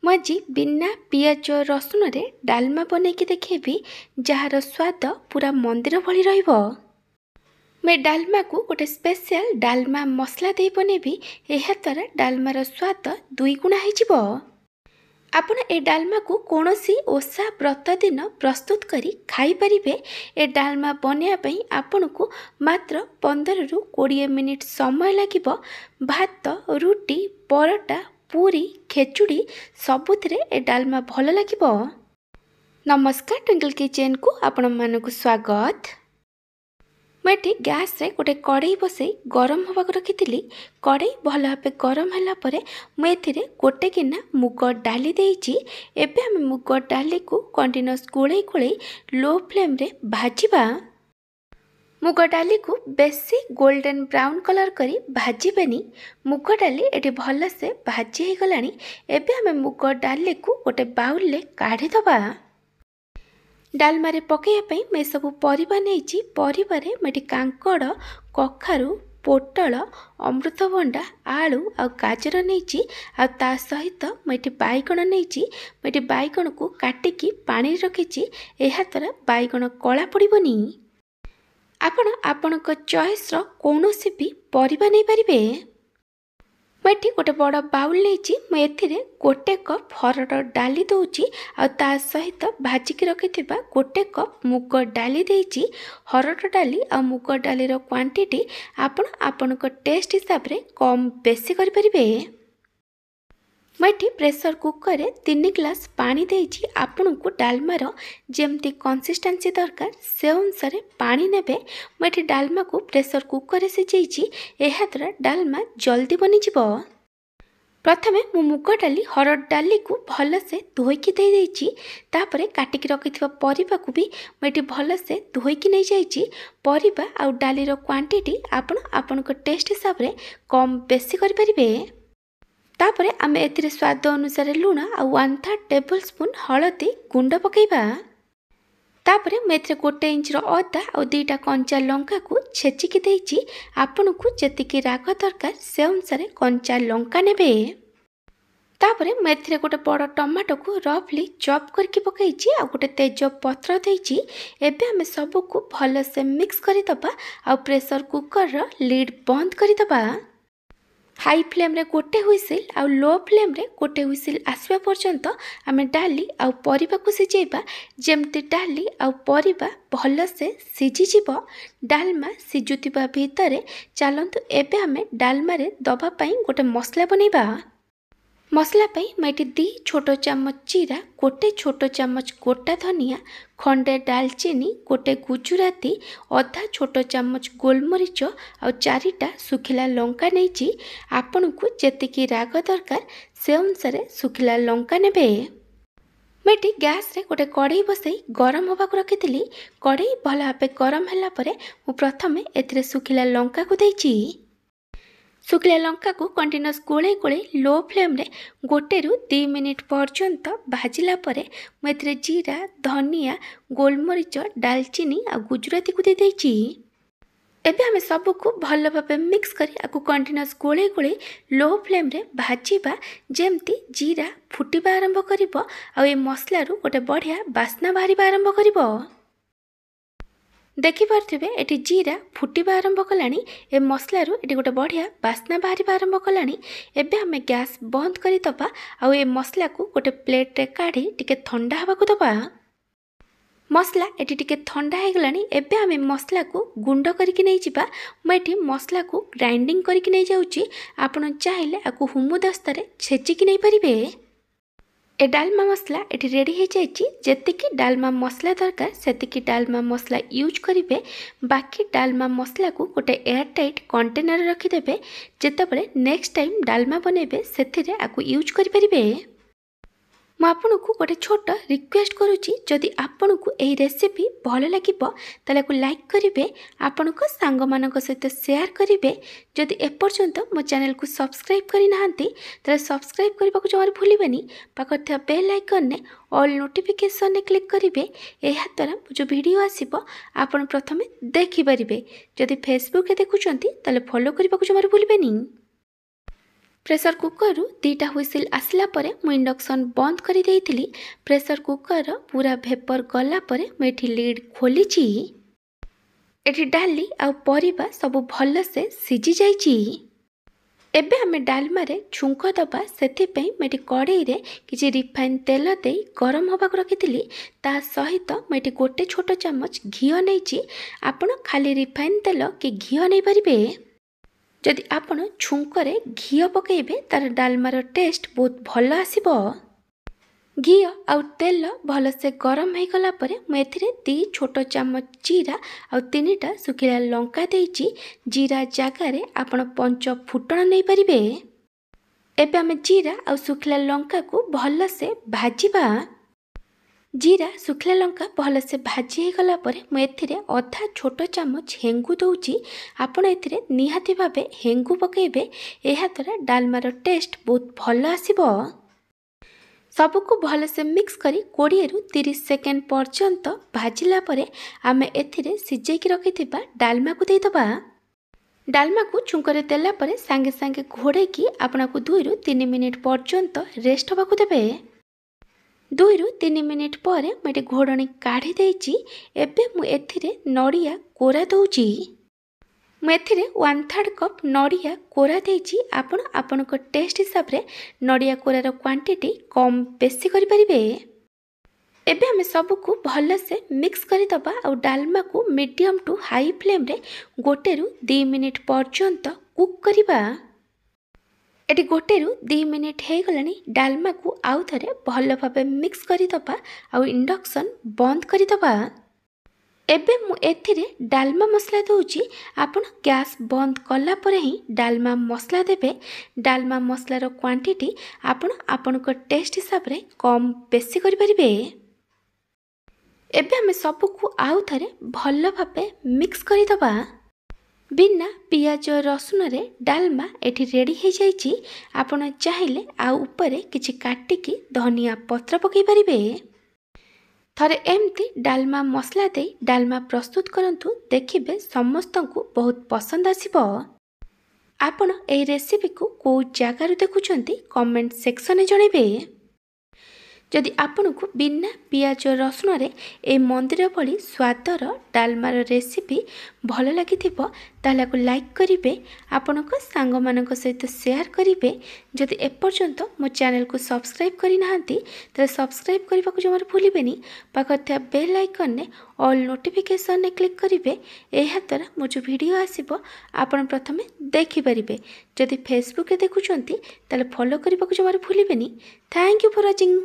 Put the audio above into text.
ମୁଁ ଆଜି ବିନା ପିଆଜ ରସୁଣରେ ଡାଲମା ବନେଇକି ଦେଖେଇବି ଯାହାର ସ୍ୱାଦ ପୁରା ମନ୍ଦିର ଭଳି ରହିବ। ମୁଁ ଏ ଡାଲମାକୁ ଗୋଟେ ସ୍ପେଶିଆଲ ଡାଲମା ମସଲା ଦେଇ ବନେଇବି। ଏହା ଦ୍ୱାରା ଡାଲମାର ସ୍ୱାଦ ଦୁଇଗୁଣା ହେଇଯିବ। ଆପଣ ଏ ଡାଲମାକୁ କୌଣସି ଓଷା ବ୍ରତ ଦିନ ପ୍ରସ୍ତୁତ କରି ଖାଇପାରିବେ। ଏ ଡାଲମା ବନେଇବା ପାଇଁ ଆପଣଙ୍କୁ ମାତ୍ର 15 ରୁ 20 ମିନିଟ୍ ସମୟ ଲାଗିବ। ଭାତ, ରୁଟି, ପରଟା, ପୁରୀ, ଖେଚୁଡ଼ି ସବୁଥିରେ ଏ ଡାଲମା ଭଲ ଲାଗିବ। ନମସ୍କାର, ଟ୍ୱିଙ୍କଲ୍ କିଚେନ୍କୁ ଆପଣମାନଙ୍କୁ ସ୍ୱାଗତ। ମୁଁ ଏଠି ଗ୍ୟାସ୍ରେ ଗୋଟେ କଡ଼େଇ ବସାଇ ଗରମ ହେବାକୁ ରଖିଥିଲି। କଡ଼େଇ ଭଲ ଭାବେ ଗରମ ହେଲା ପରେ ମୁଁ ଏଥିରେ ଗୋଟେ ଗିନା ମୁଗ ଡାଲି ଦେଇଛି। ଏବେ ଆମେ ମୁଗ ଡାଲିକୁ କଣ୍ଟିନ୍ୟୁଅସ୍ ଗୋଳେଇ ଗୋଳେଇ ଲୋ ଫ୍ଲେମ୍ରେ ଭାଜିବା। ମୁଗ ଡାଲିକୁ ବେଶୀ ଗୋଲ୍ଡେନ୍ ବ୍ରାଉନ୍ କଲର୍ କରି ଭାଜିବେନି। ମୁଗ ଡାଲି ଏଠି ଭଲସେ ଭାଜି ହେଇଗଲାଣି। ଏବେ ଆମେ ମୁଗ ଡାଲିକୁ ଗୋଟେ ବାଉଲରେ କାଢ଼ିଦେବା। ଡାଲମାରେ ପକାଇବା ପାଇଁ ମୁଁ ଏସବୁ ପରିବା ନେଇଛି। ପରିବାରେ ମୁଁ ଏଠି କାଙ୍କଡ଼, କଖାରୁ, ପୋଟଳ, ଅମୃତଭଣ୍ଡା, ଆଳୁ ଆଉ ଗାଜର ନେଇଛି। ଆଉ ତା ସହିତ ମୁଁ ଏଠି ବାଇଗଣ ନେଇଛି। ମୁଁ ଏଠି ବାଇଗଣକୁ କାଟିକି ପାଣିରେ ରଖିଛି। ଏହାଦ୍ୱାରା ବାଇଗଣ କଳା ପଡ଼ିବନି। ଆପଣ ଆପଣଙ୍କ ଚଏସ୍ର କୌଣସି ବି ପରିବା ନେଇପାରିବେ। ମୁଁ ଏଠି ଗୋଟେ ବଡ଼ ବାଉଲ୍ ନେଇଛି। ମୁଁ ଏଥିରେ ଗୋଟେ କପ୍ ହରଡ଼ ଡାଲି ଦେଉଛି। ଆଉ ତା ସହିତ ଭାଜିକି ରଖିଥିବା ଗୋଟେ କପ୍ ମୁଗ ଡାଲି ଦେଇଛି। ହରଡ଼ ଡାଲି ଆଉ ମୁଗ ଡାଲିର କ୍ୱାଣ୍ଟିଟି ଆପଣ ଆପଣଙ୍କ ଟେଷ୍ଟ ହିସାବରେ କମ୍ ବେଶୀ କରିପାରିବେ। ମୁଁ ଏଠି ପ୍ରେସର କୁକରରେ 3 ଗ୍ଲାସ୍ ପାଣି ଦେଇଛି। ଆପଣଙ୍କୁ ଡାଲମାର ଯେମିତି କନସିଷ୍ଟାନ୍ସି ଦରକାର ସେ ଅନୁସାରେ ପାଣି ନେବେ। ମୁଁ ଏଠି ଡାଲମାକୁ ପ୍ରେସର କୁକରରେ ସିଝେଇଛି। ଏହାଦ୍ୱାରା ଡାଲମା ଜଲ୍ଦି ବନିଯିବ। ପ୍ରଥମେ ମୁଁ ମୁଗ ଡାଲି, ହରଡ଼ ଡାଲିକୁ ଭଲସେ ଧୋଇକି ଦେଇଛି। ତାପରେ କାଟିକି ରଖିଥିବା ପରିବାକୁ ବି ମୁଁ ଏଠି ଭଲସେ ଧୋଇକି ନେଇଯାଇଛି। ପରିବା ଆଉ ଡାଲିର କ୍ୱାଣ୍ଟିଟି ଆପଣ ଆପଣଙ୍କ ଟେଷ୍ଟ ହିସାବରେ କମ୍ ବେଶୀ କରିପାରିବେ। ତାପରେ ଆମେ ଏଥିରେ ସ୍ୱାଦ ଅନୁସାରେ ଲୁଣ ଆଉ 1/3 ଟେବୁଲ୍ ସ୍ପୁନ୍ ହଳଦୀ ଗୁଣ୍ଡ ପକାଇବା। ତାପରେ ମୁଁ ଏଥିରେ 1 ଇଞ୍ଚର ଅଦା ଆଉ 2ଟା କଞ୍ଚା ଲଙ୍କାକୁ ଛେଚିକି ଦେଇଛି। ଆପଣଙ୍କୁ ଯେତିକି ରାଗ ଦରକାର ସେ ଅନୁସାରେ କଞ୍ଚା ଲଙ୍କା ନେବେ। ତାପରେ ମୁଁ ଏଥିରେ ଗୋଟେ ବଡ଼ ଟମାଟୋକୁ ରଫଲି ଚପ୍ କରିକି ପକାଇଛି। ଆଉ ଗୋଟେ ତେଜପତ୍ର ଦେଇଛି। ଏବେ ଆମେ ସବୁକୁ ଭଲସେ ମିକ୍ସ କରିଦେବା। ଆଉ ପ୍ରେସର କୁକରର ଲିଡ୍ ବନ୍ଦ କରିଦେବା। ହାଇ ଫ୍ଲେମ୍ରେ ଗୋଟେ ହୁଇସିଲ୍ ଆଉ ଲୋ ଫ୍ଲେମ୍ରେ ଗୋଟେ ହୁଇସିଲ୍ ଆସିବା ପର୍ଯ୍ୟନ୍ତ ଆମେ ଡାଲି ଆଉ ପରିବାକୁ ସିଝେଇବା। ଯେମିତି ଡାଲି ଆଉ ପରିବା ଭଲସେ ସିଝିଯିବ। ଡାଲମା ସିଝୁଥିବା ଭିତରେ ଚାଲନ୍ତୁ ଏବେ ଆମେ ଡାଲମାରେ ଦେବା ପାଇଁ ଗୋଟେ ମସଲା ବନେଇବା। ମସଲା ପାଇଁ ମୁଁ ଏଠି 2 ଛୋଟ ଚାମଚ ଜିରା, 1 ଛୋଟ ଚାମଚ ଗୋଟା ଧନିଆ, ଖଣ୍ଡେ ଡାଲଚିନି, 1 ଗୁଜୁରାତି, ଅଧା ଛୋଟ ଚାମଚ ଗୋଲମରିଚ ଆଉ 4ଟା ଶୁଖିଲା ଲଙ୍କା ନେଇଛି। ଆପଣଙ୍କୁ ଯେତିକି ରାଗ ଦରକାର ସେ ଅନୁସାରେ ଶୁଖିଲା ଲଙ୍କା ନେବେ। ମୁଁ ଏଠି ଗ୍ୟାସ୍ରେ ଗୋଟେ କଡ଼େଇ ବସାଇ ଗରମ ହେବାକୁ ରଖିଥିଲି। କଡ଼େଇ ଭଲ ଭାବେ ଗରମ ହେଲା ପରେ ମୁଁ ପ୍ରଥମେ ଏଥିରେ ଶୁଖିଲା ଲଙ୍କାକୁ ଦେଇଛି। ଶୁଖିଲା ଲଙ୍କାକୁ କଣ୍ଟିନ୍ୟୁଅସ୍ ଗୋଳେଇ ଗୋଳେଇ ଲୋ ଫ୍ଲେମ୍ରେ 1 ରୁ 2 ମିନିଟ୍ ପର୍ଯ୍ୟନ୍ତ ଭାଜିଲା ପରେ ମୁଁ ଏଥିରେ ଜିରା, ଧନିଆ, ଗୋଲମରିଚ, ଡାଲଚିନି ଆଉ ଗୁଜୁରାତିକୁ ଦେଇଛି। ଏବେ ଆମେ ସବୁକୁ ଭଲ ଭାବେ ମିକ୍ସ କରି ଆକୁ କଣ୍ଟିନ୍ୟୁଅସ୍ ଗୋଳେଇ ଗୋଳେଇ ଲୋ ଫ୍ଲେମ୍ରେ ଭାଜିବା। ଯେମିତି ଜିରା ଫୁଟିବା ଆରମ୍ଭ କରିବ ଆଉ ଏ ମସଲାରୁ ଗୋଟେ ବଢ଼ିଆ ବାସ୍ନା ବାହାରିବା ଆରମ୍ଭ କରିବ। ଦେଖିପାରୁଥିବେ ଏଠି ଜିରା ଫୁଟିବା ଆରମ୍ଭ କଲାଣି। ଏ ମସଲାରୁ ଏଠି ଗୋଟେ ବଢ଼ିଆ ବାସ୍ନା ବାହାରିବା ଆରମ୍ଭ କଲାଣି। ଏବେ ଆମେ ଗ୍ୟାସ୍ ବନ୍ଦ କରିଦେବା। ଆଉ ଏ ମସଲାକୁ ଗୋଟେ ପ୍ଲେଟ୍ରେ କାଢ଼ି ଟିକେ ଥଣ୍ଡା ହେବାକୁ ଦେବା। ମସଲା ଏଠି ଟିକେ ଥଣ୍ଡା ହେଇଗଲାଣି। ଏବେ ଆମେ ମସଲାକୁ ଗୁଣ୍ଡ କରିକି ନେଇଯିବା। ମୁଁ ଏଠି ମସଲାକୁ ଗ୍ରାଇଣ୍ଡିଙ୍ଗ କରିକି ନେଇଯାଉଛି। ଆପଣ ଚାହିଁଲେ ଆକୁ ହୁମୁଦସ୍ତାରେ ଛେଚିକି ନେଇପାରିବେ। ଏ ଡାଲମା ମସଲା ଏଠି ରେଡ଼ି ହେଇଯାଇଛି। ଯେତିକି ଡାଲମା ମସଲା ଦରକାର ସେତିକି ଡାଲମା ମସଲା ୟୁଜ୍ କରିବେ। ବାକି ଡାଲମା ମସଲାକୁ ଗୋଟେ ଏୟାରଟାଇଟ୍ କଣ୍ଟେନରରେ ରଖିଦେବେ। ଯେତେବେଳେ ନେକ୍ସଟ ଟାଇମ୍ ଡାଲମା ବନେଇବେ ସେଥିରେ ଆକୁ ୟୁଜ୍ କରିପାରିବେ। ମୁଁ ଆପଣଙ୍କୁ ଗୋଟେ ଛୋଟ ରିକ୍ୱେଷ୍ଟ କରୁଛି, ଯଦି ଆପଣଙ୍କୁ ଏହି ରେସିପି ଭଲ ଲାଗିବ ତାହେଲେ ଆକୁ ଲାଇକ୍ କରିବେ, ଆପଣଙ୍କ ସାଙ୍ଗମାନଙ୍କ ସହିତ ସେୟାର କରିବେ। ଯଦି ଏପର୍ଯ୍ୟନ୍ତ ମୋ ଚ୍ୟାନେଲକୁ ସବସ୍କ୍ରାଇବ୍ କରିନାହାନ୍ତି ତାହେଲେ ସବସ୍କ୍ରାଇବ୍ କରିବାକୁ ଜମାରୁ ଭୁଲିବେନି। ପାଖରେ ଥିବା ବେଲ୍ ଆଇକନ୍ରେ ଅଲ୍ ନୋଟିଫିକେସନ୍ରେ କ୍ଲିକ୍ କରିବେ। ଏହାଦ୍ୱାରା ଯେଉଁ ଭିଡ଼ିଓ ଆସିବ ଆପଣ ପ୍ରଥମେ ଦେଖିପାରିବେ। ଯଦି ଫେସବୁକ୍ରେ ଦେଖୁଛନ୍ତି ତାହେଲେ ଫଲୋ କରିବାକୁ ଜମାରୁ ଭୁଲିବେନି। प्रेसर कुकर रु 2टा हुइसिल आसला परे मु इंडक्शन बंद करि देइथिली। प्रेसर कुकर पूरा भेपर गला परे मु एठी लीड खोलिछि। एठी डाली आ परिबा सब भल से सिझी जाइछि। एबे हमें डालमा रे छुंक दबा सेथिपई मेटी कड़ाई रे किछि रिफाइन तेल दे गरम होबाक रखिथिली। ता सहित मेटी गोटे छोट चमच घिओ नैछि। आपण खाली रिफाइन तेल कि घिओ नै परिबे। जदि आपण छुंकरे घिओ पकेबे तार डालमार टेस्ट बहुत भल आसीबो। घिओ आउ तेल भल से गरम हो गला परे मु एथिरे 2 छोट चमच जीरा आउ 3टा सुखिला लंका देइछि। जीरा जगार आपण 5 फुटण नै परिबे। एबे हम जीरा आउ सुखिला लंका को भल से भाजिबा। जीरा सुखिला लंका भल से भाजी हो गला परे मु एथिरे आधा छोट चमच हेंगु दउछि। आपण एथिरे निहाती भाबे हेंगु पकेबे। एहा द्वारा डालमार टेस्ट बहुत भल आसीबो। सबको भल से मिक्स करी 20 रु 30 सेकेंड पर्यंत भाजिला परे आमे एथिरे सिझेकी रखिथिबा डालमा को देइदबा। डालमा को छुंकरे देला परे सांगे सांगे घोड़े की आपना को 2 रु 3 मिनिट पर्यंत रेस्ट होबाकू देबे। 2 रु 3 मिनिट परे मेटे घोड़णी काढ़ी देइछि। एबे मु एथिरे नड़िया कोरा दउछि। मु एथिरे 1/3 कप नड़िया कोरा देइछि। आपण आपनको टेस्ट हिसाब रे नड़िया कोरार क्वांटिटी कम बेसी करि परिबे। एबे हमें सबको भल से मिक्स करि दबा और डालमा को मीडियम टू हाई फ्लेम रे 1 रु 2 मिनिट पर्यंत कुक करिबा। एटी 1 रु 2 मिनिट हे गलानी। डालमा को आउ थरे भल भाबे मिक्स करि दबा और इंडक्शन बंद करि दबा। एबे मु एथिरे डालमा मसला दउछि। आपण गैस बंद कला परे ही डालमा मसला देबे। डालमा मसलार क्वांटिटी आपण आपनको टेस्ट हिसाब रे कम बेसी करि परिबे। एबे हमें सबको आउ थरे भल भाबे मिक्स करि दबा। बिना पियाज रसुन रे डालमा एठी रेडी हे जाइछि। आपण चाहिले आ ऊपरे किछि काटिकी धनिया पत्र पकै परिबे। थरे एमती डालमा मसला दे डालमा प्रस्तुत करंतु। देखिबे समस्तंकु बहुत पसंद आसीबो। आपण ए रेसिपी को को जगारु देखुचंती कमेंट सेक्शन में जणेबे। जदि आपण को बिना पियाज रसुन रे ए मंदिर भली स्वादर डालमार रेसिपी भल लागिथिबो ताला को लाइक करिवे। आपनक सांग मानक सहित शेयर करिवे। जदि एपर्यंत मो चैनल को सब्सक्राइब करि नाहंती त सब्सक्राइब करबा को जमर भूलिबेनी। पाखथिया बेल आइकन ने ऑल नोटिफिकेशन ने क्लिक करिवे। एहा द्वारा मो जो वीडियो आसीबो आपण प्रथमे देखि परिबे। जदि फेसबुक रे देखुचंती ताले फॉलो करबा को जमर भूलिबेनी। Thank you for watching.